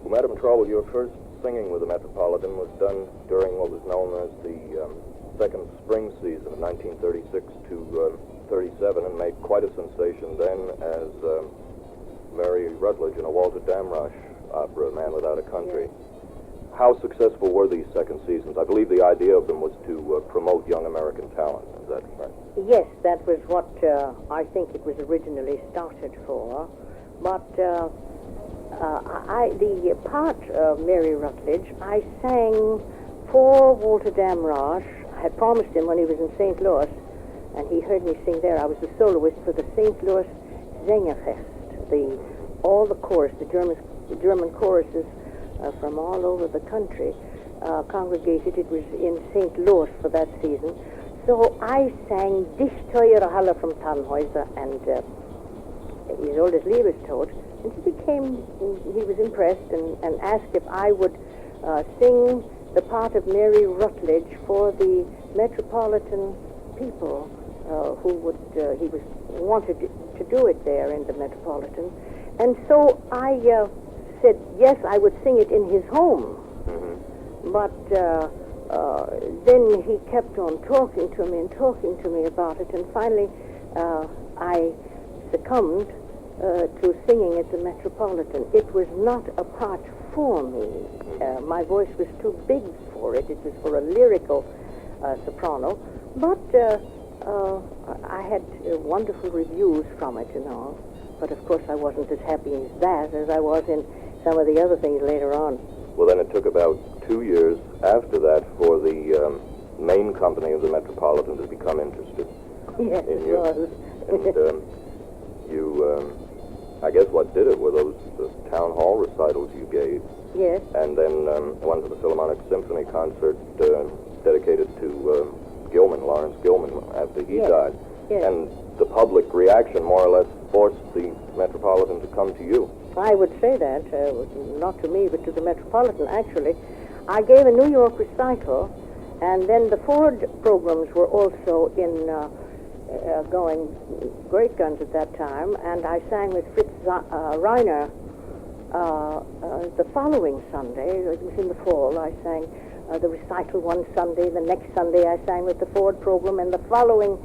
Well, Madame Traubel, your first singing with the Metropolitan was done during what was known as the second spring season of 1936 to 37 and made quite a sensation then as Mary Rutledge in a Walter Damrosch opera, Man Without a Country. Yes. How successful were these second seasons? I believe the idea of them was to promote young American talent. Is that right? Yes, that was what I think it was originally started for. But the part of Mary Rutledge, I sang for Walter Damrosch. I had promised him when he was in St. Louis, and he heard me sing there. I was the soloist for the St. Louis Sängerfest. All the chorus, the German choruses from all over the country congregated. It was in St. Louis for that season. So I sang Dich teure Halle from Tannhäuser and Isolde's Liebestod. And he was impressed and asked if I would sing the part of Mary Rutledge for the Metropolitan people he wanted to do it there in the Metropolitan. And so I said, yes, I would sing it in his home. Mm-hmm. But then he kept on talking to me about it, and finally I succumbed to singing at the Metropolitan. It was not a part for me. My voice was too big for it. It was for a lyrical soprano. But I had wonderful reviews from it and all. But of course I wasn't as happy as that as I was in some of the other things later on. Well, then it took about 2 years after that for the main company of the Metropolitan to become interested Yes, in it you. was. And you, I guess what did it were those town hall recitals you gave. Yes. And then one for the Philharmonic Symphony concert dedicated to Lawrence Gilman, after he Yes. died. Yes. And the public reaction more or less forced the Metropolitan to come to you. I would say that, not to me, but to the Metropolitan, actually. I gave a New York recital, and then the Ford programs were also in going great guns at that time, and I sang with Fritz Reiner the following Sunday. It was in the fall. I sang the recital one Sunday. The next Sunday I sang with the Ford program, and the following